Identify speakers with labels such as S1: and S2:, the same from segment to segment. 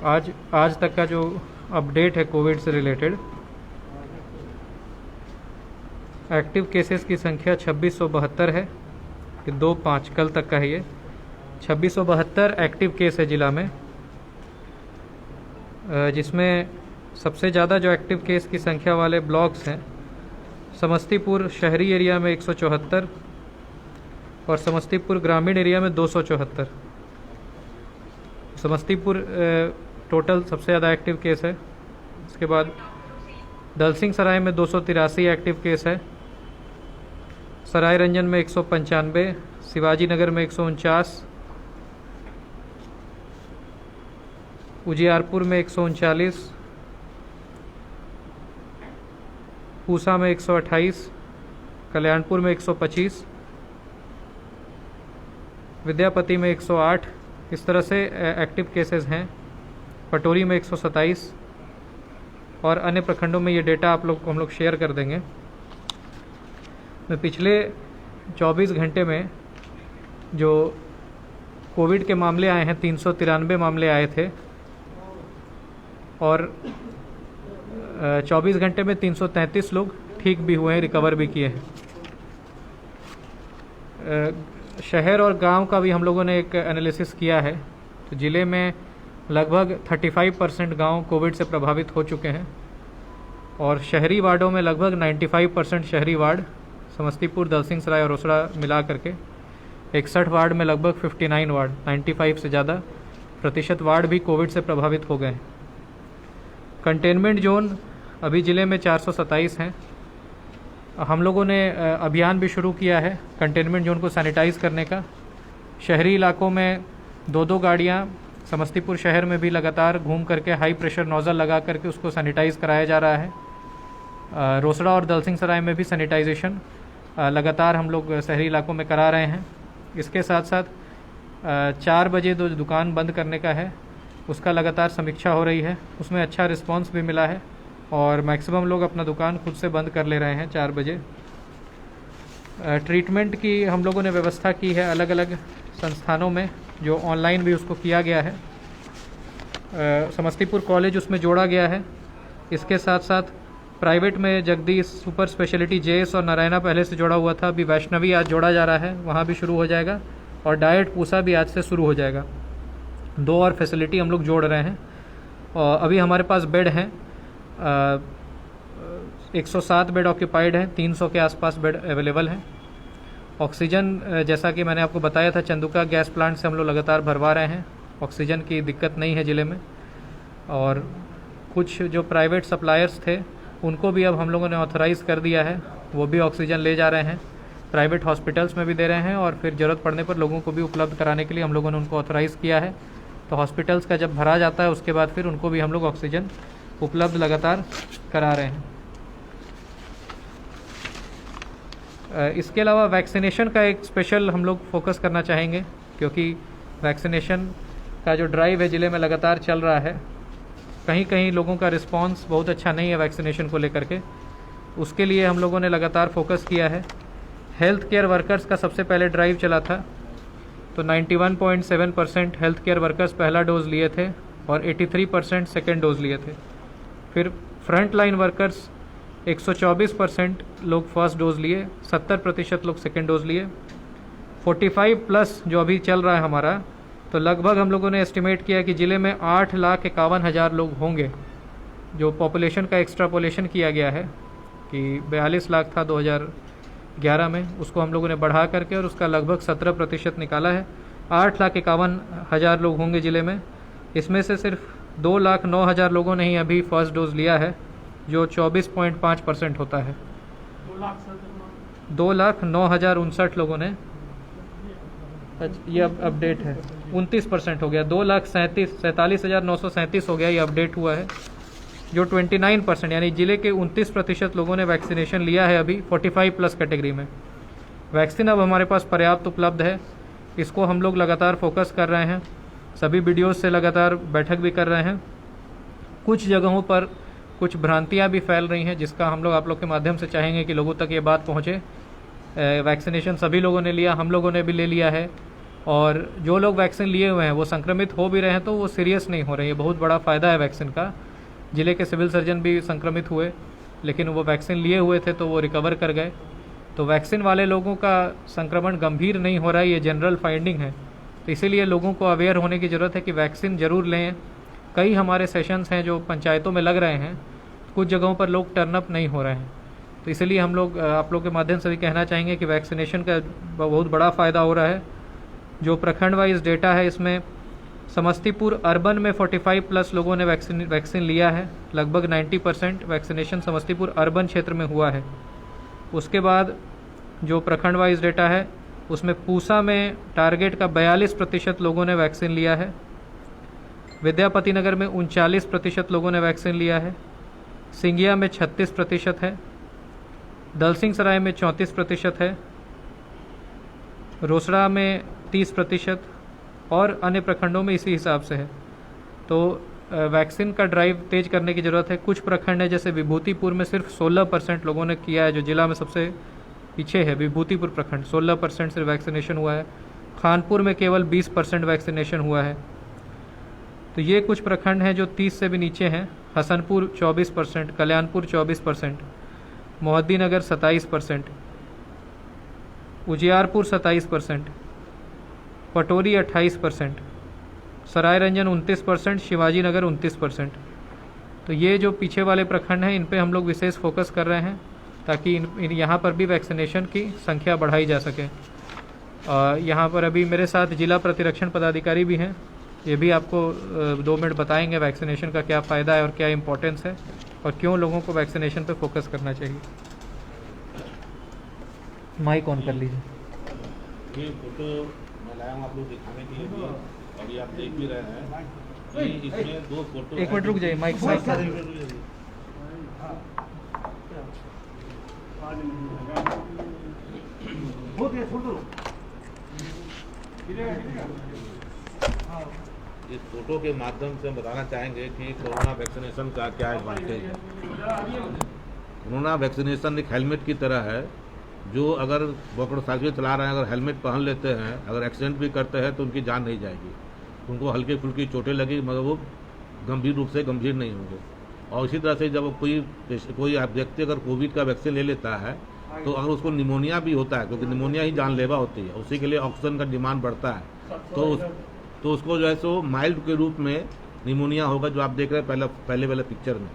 S1: आज तक का जो अपडेट है कोविड से रिलेटेड, एक्टिव केसेस की संख्या 2672 है। कि 2/5 कल तक का है ये 2672 एक्टिव केस है जिला में, जिसमें सबसे ज़्यादा जो एक्टिव केस की संख्या वाले ब्लॉक्स हैं, समस्तीपुर शहरी एरिया में 174 और समस्तीपुर ग्रामीण एरिया में 274। समस्तीपुर टोटल सबसे ज़्यादा एक्टिव केस है। उसके बाद दलसिंह सराय में 283 एक्टिव केस है, सराय रंजन में 195, शिवाजी नगर में 149, उजियारपुर में 139, पूसा में 128, कल्याणपुर में 125, विद्यापति में 108। इस तरह से एक्टिव केसेस हैं। पटोरी में 127 और अन्य प्रखंडों में ये डेटा हम लोग शेयर कर देंगे। मैं पिछले 24 घंटे में जो कोविड के मामले आए हैं, 393 मामले आए थे और 24 घंटे में 333 लोग ठीक भी हुए हैं, रिकवर भी किए हैं। शहर और गांव का भी हम लोगों ने एक एनालिसिस किया है। तो ज़िले में लगभग 35% गाँव कोविड से प्रभावित हो चुके हैं और शहरी वार्डों में लगभग 95% शहरी वार्ड, समस्तीपुर, दलसिंह सराय और रोसड़ा मिला करके 61 वार्ड में लगभग 59 वार्ड, 95 से ज़्यादा प्रतिशत वार्ड भी कोविड से प्रभावित हो गए हैं। कंटेनमेंट जोन अभी ज़िले में 427 हैं। हम लोगों ने अभियान भी शुरू किया है कंटेनमेंट जोन को सैनिटाइज करने का। शहरी इलाकों में 2-2 गाड़ियाँ समस्तीपुर शहर में भी लगातार घूम करके हाई प्रेशर नोज़ल लगा करके उसको सैनिटाइज कराया जा रहा है। रोसड़ा और दलसिंह सराय में भी सैनिटाइजेशन लगातार हम लोग शहरी इलाकों में करा रहे हैं। इसके साथ साथ 4 बजे जो दुकान बंद करने का है उसका लगातार समीक्षा हो रही है, उसमें अच्छा रिस्पांस भी मिला है और मैक्सिमम लोग अपना दुकान खुद से बंद कर ले रहे हैं 4 बजे। ट्रीटमेंट की हम लोगों ने व्यवस्था की है अलग अलग संस्थानों में, जो ऑनलाइन भी उसको किया गया है। समस्तीपुर कॉलेज उसमें जोड़ा गया है। इसके साथ साथ प्राइवेट में जगदीश सुपर स्पेशलिटी जेएस और नारायणा पहले से जोड़ा हुआ था, अभी वैष्णवी आज जोड़ा जा रहा है, वहाँ भी शुरू हो जाएगा। और डाइट पूसा भी आज से शुरू हो जाएगा। 2 और फैसिलिटी हम लोग जोड़ रहे हैं। और अभी हमारे पास बेड हैं, 107 बेड ऑक्यूपाइड हैं, 300 के आसपास बेड अवेलेबल हैं। ऑक्सीजन जैसा कि मैंने आपको बताया था, चंदुका गैस प्लांट से हम लोग लगातार भरवा रहे हैं। ऑक्सीजन की दिक्कत नहीं है ज़िले में। और कुछ जो प्राइवेट सप्लायर्स थे उनको भी अब हम लोगों ने ऑथराइज़ कर दिया है, वो भी ऑक्सीजन ले जा रहे हैं। प्राइवेट हॉस्पिटल्स में भी दे रहे हैं और फिर ज़रूरत पड़ने पर लोगों को भी उपलब्ध कराने के लिए हम लोगों ने उनको ऑथराइज़ किया है। तो हॉस्पिटल्स का जब भरा जाता है उसके बाद फिर उनको भी हम लोग ऑक्सीजन उपलब्ध लगातार करा रहे हैं। इसके अलावा वैक्सीनेशन का एक स्पेशल हम लोग फोकस करना चाहेंगे, क्योंकि वैक्सीनेशन का जो ड्राइव है ज़िले में लगातार चल रहा है। कहीं कहीं लोगों का रिस्पांस बहुत अच्छा नहीं है वैक्सीनेशन को लेकर के, उसके लिए हम लोगों ने लगातार फोकस किया है। हेल्थ केयर वर्कर्स का सबसे पहले ड्राइव चला था, तो 91.7% हेल्थ केयर वर्कर्स पहला डोज़ लिए थे और 83% सेकेंड डोज़ लिए थे। फिर फ्रंट लाइन वर्कर्स 124% लोग फर्स्ट डोज़ लिए, 70% लोग सेकेंड डोज़ लिए। 45+ जो अभी चल रहा है हमारा, तो लगभग हम लोगों ने एस्टिमेट किया कि ज़िले में 8,51,000 लोग होंगे। जो पॉपुलेशन का एक्स्ट्रापोलेशन किया गया है कि 42 लाख था 2011 में, उसको हम लोगों ने बढ़ा करके और उसका लगभग 17% निकाला है। 8,51,000 लोग होंगे ज़िले में। इसमें से सिर्फ 2,09,000 लोगों ने ही अभी फर्स्ट डोज़ लिया है, जो 24.5% होता है। 2,09,059 लोगों ने, ये अब अपडेट है, 29% हो गया। 2,47,937 हो गया, ये अपडेट हुआ है, जो 29% यानी ज़िले के 29% लोगों ने वैक्सीनेशन लिया है अभी 45+ कैटेगरी में। वैक्सीन अब हमारे पास पर्याप्त उपलब्ध है, इसको हम लोग लगातार फोकस कर रहे हैं। सभी वीडियोज़ से लगातार बैठक भी कर रहे हैं। कुछ जगहों पर कुछ भ्रांतियां भी फैल रही हैं, जिसका हम लोग आप लोग के माध्यम से चाहेंगे कि लोगों तक ये बात पहुंचे। वैक्सीनेशन सभी लोगों ने लिया, हम लोगों ने भी ले लिया है। और जो लोग वैक्सीन लिए हुए हैं वो संक्रमित हो भी रहे हैं तो वो सीरियस नहीं हो रहे हैं। ये बहुत बड़ा फ़ायदा है वैक्सीन का। ज़िले के सिविल सर्जन भी संक्रमित हुए, लेकिन वो वैक्सीन लिए हुए थे तो वो रिकवर कर गए। तो वैक्सीन वाले लोगों का संक्रमण गंभीर नहीं हो रहा है, ये जनरल फाइंडिंग है। तो इसीलिए लोगों को अवेयर होने की ज़रूरत है कि वैक्सीन ज़रूर लें। कई हमारे सेशंस हैं जो पंचायतों में लग रहे हैं, कुछ जगहों पर लोग टर्न अप नहीं हो रहे हैं। तो इसलिए हम लोग आप लोग के माध्यम से भी कहना चाहेंगे कि वैक्सीनेशन का बहुत बड़ा फ़ायदा हो रहा है। जो प्रखंड वाइज डेटा है, इसमें समस्तीपुर अर्बन में 45+ लोगों ने वैक्सीन लिया है। लगभग 90% वैक्सीनेशन समस्तीपुर अर्बन क्षेत्र में हुआ है। उसके बाद जो प्रखंड वाइज डेटा है उसमें पूसा में टारगेट का 42% लोगों ने वैक्सीन लिया है। विद्यापति नगर में 39% लोगों ने वैक्सीन लिया है। सिंगिया में 36% है। दलसिंह सराय में 34% है। रोसड़ा में 30% और अन्य प्रखंडों में इसी हिसाब से है। तो वैक्सीन का ड्राइव तेज करने की ज़रूरत है। कुछ प्रखंड है जैसे विभूतिपुर में सिर्फ 16% लोगों ने किया है, जो जिला में सबसे पीछे है। विभूतिपुर प्रखंड 16% से वैक्सीनेशन हुआ है। खानपुर में केवल 20% वैक्सीनेशन हुआ है। तो ये कुछ प्रखंड हैं जो 30 से भी नीचे हैं। हसनपुर 24%, कल्याणपुर 24%, मोहद्दीनगर 27%, उजियारपुर 27%, पटोरी 28%, सरायरंजन 29%, शिवाजी नगर 29%। तो ये जो पीछे वाले प्रखंड हैं इन पे हम लोग विशेष फोकस कर रहे हैं ताकि यहाँ पर भी वैक्सीनेशन की संख्या बढ़ाई जा सके। यहाँ पर अभी मेरे साथ जिला प्रतिरक्षण पदाधिकारी भी हैं, ये भी आपको 2 मिनट बताएंगे वैक्सीनेशन का क्या फ़ायदा है और क्या इम्पोर्टेंस है और क्यों लोगों को वैक्सीनेशन पे फोकस करना चाहिए। माइक ऑन कर लीजिए।
S2: ये फोटो मैं लाया हूँ आप लोग दिखाने के लिए, अभी आप देख भी रहे हैं कि इसमें 2 फोटो।
S1: एक मिनट रुक जाइए, माइक
S2: इस फोटो के माध्यम से हम बताना चाहेंगे कि कोरोना वैक्सीनेशन का क्या एडवांटेज है। कोरोना वैक्सीनेशन एक हेलमेट की तरह है, जो अगर मोटरसाइकिल चला रहे हैं अगर हेलमेट पहन लेते हैं, अगर एक्सीडेंट भी करते हैं तो उनकी जान नहीं जाएगी। उनको हल्की फुल्की चोटें लगी मगर वो गंभीर रूप से गंभीर नहीं होंगे। और इसी तरह से जब कोई व्यक्ति अगर कोविड का वैक्सीन ले लेता है तो अगर उसको निमोनिया भी होता है, क्योंकि निमोनिया ही जानलेवा होती है, उसी के लिए ऑक्सीजन का डिमांड बढ़ता है, तो उसको जो है सो माइल्ड के रूप में निमोनिया होगा, जो आप देख रहे हैं पहले वाले पिक्चर में।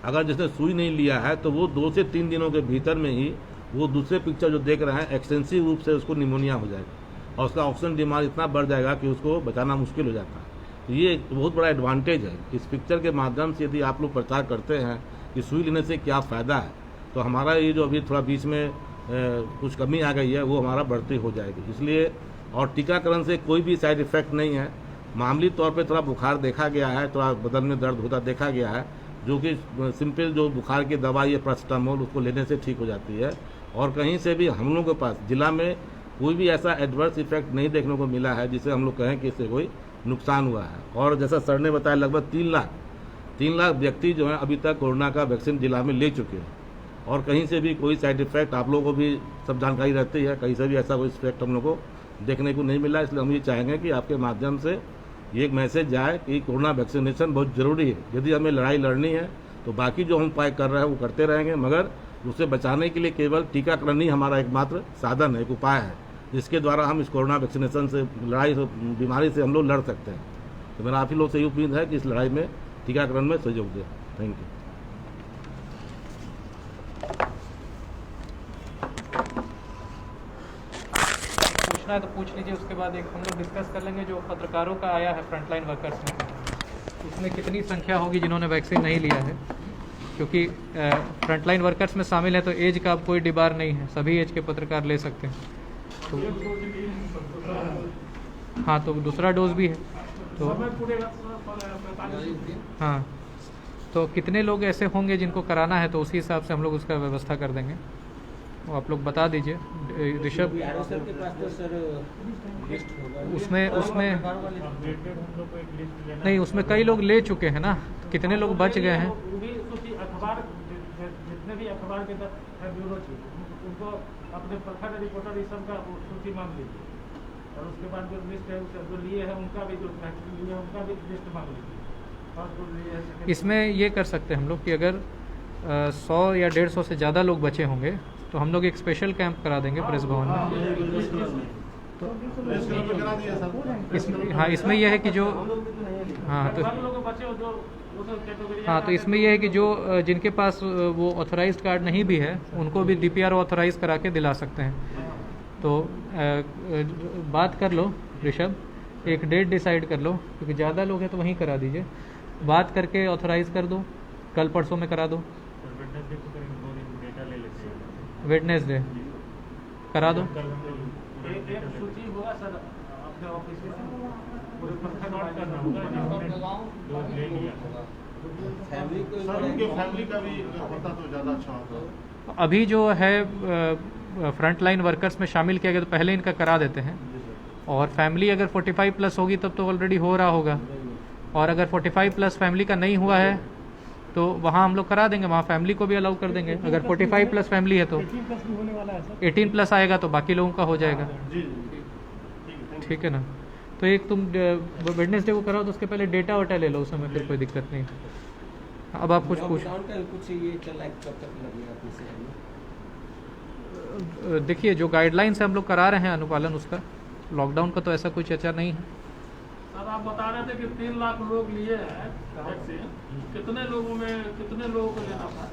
S2: अगर जिसने सुई नहीं लिया है तो वो 2 से 3 दिनों के भीतर में ही वो दूसरे पिक्चर जो देख रहे हैं एक्सटेंसिव रूप से उसको निमोनिया हो जाएगा और उसका ऑक्सीजन डिमांड इतना बढ़ जाएगा कि उसको बचाना मुश्किल हो जाता है। ये एक बहुत बड़ा एडवांटेज है। इस पिक्चर के माध्यम से यदि आप लोग प्रचार करते हैं कि सुई लेने से क्या फ़ायदा है, तो हमारा ये जो अभी थोड़ा बीच में कुछ कमी आ गई है वो हमारा बढ़ती हो जाएगी। इसलिए और टीकाकरण से कोई भी साइड इफ़ेक्ट नहीं है। मामूली तौर पे थोड़ा बुखार देखा गया है, थोड़ा बदन में दर्द होता देखा गया है, जो कि सिंपल जो बुखार की दवाई है पैरासिटामोल, उसको लेने से ठीक हो जाती है। और कहीं से भी हम लोगों के पास जिला में कोई भी ऐसा एडवर्स इफेक्ट नहीं देखने को मिला है जिसे हम लोग कहें कि इससे कोई नुकसान हुआ है। और जैसा सर ने बताया लगभग 3 लाख व्यक्ति जो हैं अभी तक कोरोना का वैक्सीन जिला में ले चुके हैं और कहीं से भी कोई साइड इफेक्ट, आप लोगों को भी सब जानकारी रहती है, कहीं से भी ऐसा कोई इफेक्ट हम लोग को देखने को नहीं मिला। इसलिए हम ये चाहेंगे कि आपके माध्यम से ये एक मैसेज जाए कि कोरोना वैक्सीनेशन बहुत ज़रूरी है। यदि हमें लड़ाई लड़नी है तो बाकी जो हम उपाय कर रहे हैं वो करते रहेंगे, मगर उससे बचाने के लिए केवल टीकाकरण ही हमारा एकमात्र साधन है, एक उपाय है, जिसके द्वारा हम इस कोरोना वैक्सीनेशन से बीमारी से हम लोग लड़ सकते हैं। तो मेरा आप ही लोग से ये उम्मीद है कि इस लड़ाई में टीकाकरण में सहयोग दें। Thank you.
S1: पूछना है तो पूछ लीजिए, उसके बाद एक हम लोग डिस्कस कर लेंगे जो पत्रकारों का आया है फ्रंटलाइन वर्कर्स में, उसमें कितनी संख्या होगी जिन्होंने वैक्सीन नहीं लिया है। क्योंकि फ्रंटलाइन वर्कर्स में शामिल है तो एज का अब कोई डिबार नहीं है, सभी एज के पत्रकार ले सकते हैं। तो हाँ, तो दूसरा डोज भी है तो हाँ, तो कितने लोग ऐसे होंगे जिनको कराना है तो उसी हिसाब से हम लोग उसका व्यवस्था कर देंगे। वो आप लोग बता दीजिए। ऋषभ, उसमें नहीं, उसमें कई लोग ले चुके हैं ना, कितने लोग बच गए हैं।
S3: अखबार जितने भी अखबार के ब्यूरो थी उनको अपने प्रखंड रिपोर्टर इस सब का सूची मांग लीजिए। और उसके बाद जो लिस्ट है उसका जो लिए है उनका भी जो वैक्सीन लिए है उनका भी लिस्ट मांग लीजिए। फर्स्ट डोज लिए है, सेकंड
S1: इसमें ये कर सकते हैं हम लोग कि अगर 100 या 150 से ज़्यादा लोग बचे होंगे तो हम लोग एक स्पेशल कैंप करा देंगे प्रेस भवन में। इसमें हाँ, इसमें यह है कि जो हाँ तो
S3: बचे हो जो उस कैटेगरी।
S1: हाँ, तो इसमें यह है कि जो जिनके पास वो ऑथराइज्ड कार्ड नहीं भी है उनको भी DPRO ऑथराइज करा के दिला सकते हैं। तो बात कर लो ऋषभ, एक डेट डिसाइड कर लो, क्योंकि ज़्यादा लोग हैं तो वहीं करा दीजिए। बात करके ऑथराइज कर दो, कल परसों में करा दो। वेडनेसडे करा दो।
S3: एक सूची होगा सर अपने ऑफिस में, पूरे पत्थर नोट करना होगा जो ले लिया।
S4: फैमिली का भी होता तो ज़्यादा अच्छा होता।
S1: अभी जो है फ्रंट लाइन वर्कर्स में शामिल किया गया तो पहले इनका करा देते हैं, और फैमिली अगर 45 प्लस होगी तब तो ऑलरेडी हो रहा होगा, और अगर 45 प्लस फैमिली का नहीं हुआ है तो वहाँ हम लोग करा देंगे, वहाँ फैमिली को भी अलाउ कर देंगे। अगर 45 प्लस फैमिली है तो 18 प्लस आएगा तो बाकी लोगों का हो जाएगा। ठीक है ना। तो एक तुम वेडनेसडे को कराओ तो उसके पहले डेटा वेटा ले लो, उस समय फिर कोई दिक्कत नहीं। अब आप कुछ देखिए, जो गाइडलाइंस हम लोग करा रहे हैं अनुपालन उसका, लॉकडाउन का तो ऐसा कोई चर्चा नहीं है।
S3: सर आप बता रहे थे कि 3 लाख लोग लिए हैं वैक्सीन, कितने लोगों को लेना था?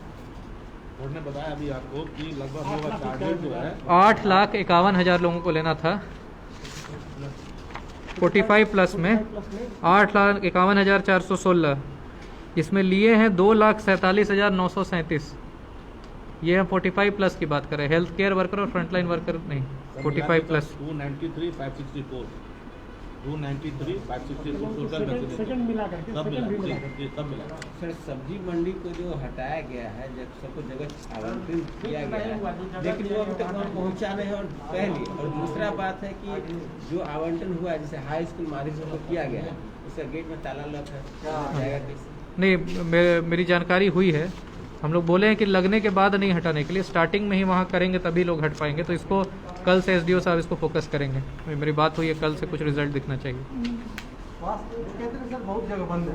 S2: बोर्ड ने बताया अभी आपको कि लगभग टारगेट जो है
S1: 8,51,000 लोगों को लेना था 45 प्लस में, 8,51,416। इसमें लिए हैं 2,47,937। ये हम 45 प्लस की बात कर रहे हैं, हेल्थ केयर वर्कर और फ्रंटलाइन वर्कर नहीं, 45 प्लस।
S2: 293,564 टोटल
S3: सेकंड मिला करके
S2: सब
S3: सेकंड भी मिला
S2: मिला सब मिला।
S5: सर सब्जी मंडी को जो हटाया गया है, जब सबको जगह आवंटित किया गया है, लेकिन वो अभी तक वहाँ पहुँचा नहीं है। और पहली और दूसरा बात है कि जो आवंटन हुआ है, जैसे हाई स्कूल मारिस को किया गया है, उसका गेट में ताला लगा है, जाएगा कैसे?
S1: नहीं, मेरी जानकारी हुई है। हम लोग बोले हैं कि लगने के बाद नहीं हटाने के लिए, स्टार्टिंग में ही वहाँ करेंगे तभी लोग हट पाएंगे। तो इसको कल से SDO साहब इसको फोकस करेंगे। मेरी बात हुई है, कल से कुछ रिजल्ट दिखना चाहिए।
S4: सर बहुत जगह बंद है।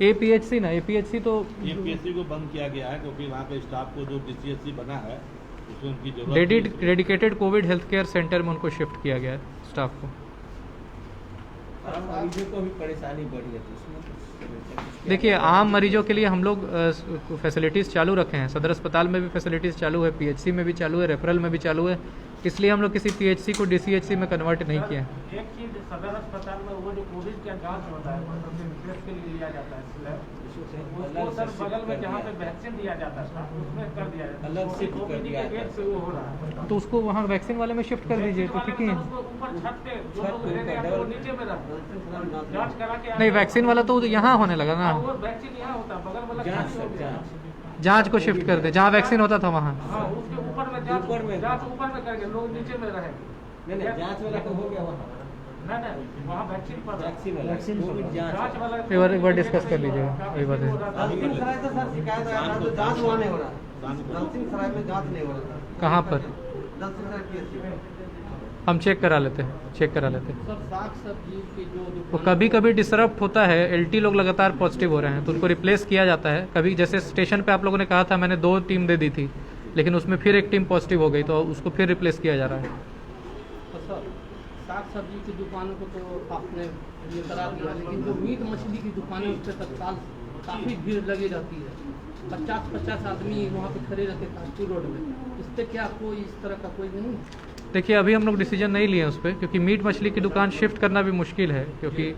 S1: APHC ना, APHC तो
S2: APHC को बंद किया गया है क्योंकि वहाँ के स्टाफ को जो DCHC बना है उसमें उनकी जरूरत
S1: dedicated Covid health care centre में उनको शिफ्ट किया गया है स्टाफ को।
S5: मरीजों को भी परेशानी बढ़ी है, तो उसमें
S1: देखिए, आम मरीजों के लिए हम लोग फैसिलिटीज़ चालू रखे हैं। सदर अस्पताल में भी फैसिलिटीज़ चालू है, PHC में भी चालू है, रेफरल में भी चालू है। इसलिए हम लोग किसी PHC को DCHC में कन्वर्ट नहीं किया।
S3: एक चीज सदर अस्पताल में वो जो कोविड का जांच होता है वो सबसे टेस्ट के लिए लिया जाता है स्लैब, उसको सर बगल में जहाँ पे वैक्सीन दिया जाता था उसमें कर दिया जाता है,
S5: अलग से कर दिया
S3: गेट से वो हो रहा है।
S1: तो उसको वहाँ वैक्सीन वाले में शिफ्ट कर दीजिए तो ठीक ही है।
S3: उसको ऊपर छत पे जो लोग लेने आते हैं वो नीचे में रखते, जांच करा के
S1: नहीं, वैक्सीन वाला तो यहाँ होने लगा ना,
S3: वो वैक्सीन यहाँ होता है, बगल वाला
S5: जांच
S3: खाली हो गया।
S1: जांच को शिफ्ट कर दे, जहाँ वैक्सीन होता था वहाँ।
S3: हाँ, उसके ऊपर में जांच ऊपर में करेंगे, लोग नीचे में रहेंगे।
S5: नहीं जांच वाला तो हो गया वहाँ,
S3: नहीं वहाँ वैक्सीन पर
S5: वैक्सीन वाला कोविड
S3: जांच वाला
S1: एक बार डिस्कस कर लीजिएगा, वही बात है।
S4: दलसिंह सराय से सर शिकायत आया था, तो जांच वहाँ नहीं हो रहा। दलसिंह सराय में जांच नहीं हो रहा था।
S1: कहाँ पर?
S4: दलसिंह सराय PHC में।
S1: हम चेक करा लेते हैं, चेक करा लेते हैं।
S6: सर साग सब्जी की जो
S1: वो कभी कभी डिसरप्ट होता है, LT लोग लगातार पॉजिटिव हो रहे हैं तो उनको रिप्लेस किया जाता है। कभी जैसे स्टेशन पे आप लोगों ने कहा था, मैंने 2 टीम दे दी थी, लेकिन उसमें फिर एक टीम पॉजिटिव हो गई तो उसको फिर रिप्लेस किया जा रहा है।
S6: तो सर साग सब्जी की दुकानों को तो आपने ये करा दिया, लेकिन जो मीट मछली की दुकानें उस पर तत्काल काफ़ी भीड़ लगी रहती है, 50-50 आदमी वहाँ पे खड़े रहते कानपुर रोड में। इस पर क्या कोई इस तरह का कोई नहीं?
S1: देखिए, अभी हम लोग डिसीजन नहीं लिए उस पर, क्योंकि मीट मछली की दुकान शिफ्ट करना भी मुश्किल है, क्योंकि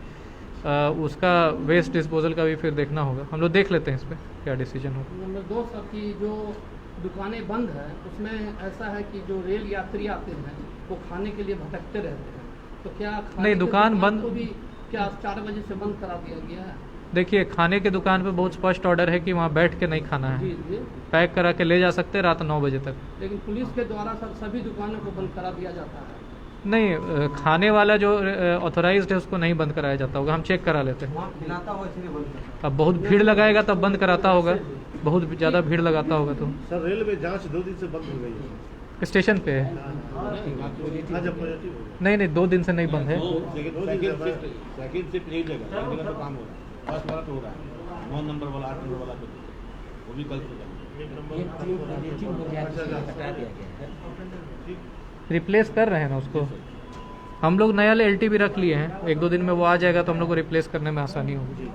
S1: उसका वेस्ट डिस्पोजल का भी फिर देखना होगा। हम लोग देख लेते हैं इस पर क्या डिसीजन होगा।
S6: नंबर 2 सर की जो दुकानें बंद हैं उसमें ऐसा है कि जो रेल यात्री आते हैं वो खाने के लिए भटकते रहते हैं, तो क्या खाने
S1: नहीं,
S6: की
S1: दुकान बंद
S6: को भी क्या 4 बजे से बंद करा दिया गया है?
S1: देखिए, खाने के दुकान पे बहुत स्पष्ट ऑर्डर है कि वहाँ बैठ के नहीं खाना है,
S6: जी जी,
S1: पैक करा के ले जा सकते हैं रात 9 बजे तक।
S6: लेकिन पुलिस के द्वारा सर सभी दुकानों को बंद करा दिया जाता है।
S1: नहीं, खाने वाला जो ऑथोराइज्ड है उसको नहीं बंद कराया जाता होगा, हम चेक करा लेते हैं।
S4: वहाँ खिलाता हुआ इसलिए बंद करता।
S1: अब बहुत भीड़ लगाएगा तब बंद कराता होगा, बहुत ज़्यादा भीड़ लगाता होगा तो।
S4: सर रेलवे जांच 2 दिन से बंद हो गई है।
S1: स्टेशन पे है। नहीं नहीं 2 दिन से नहीं बंद है।
S2: सेकंड शिफ्ट एक जगह एक जगह तो काम हो रहा है, फर्स्ट वाला तो हो रहा है, 9 नंबर वाला 8 नंबर वाला तो वो भी कल से
S5: हटा दिया गया है।
S1: रिप्लेस कर रहे हैं ना उसको। हम लोग नया LT भी रख लिए हैं, 1-2 दिन में वो आ जाएगा तो हम लोग को रिप्लेस करने में आसानी होगी।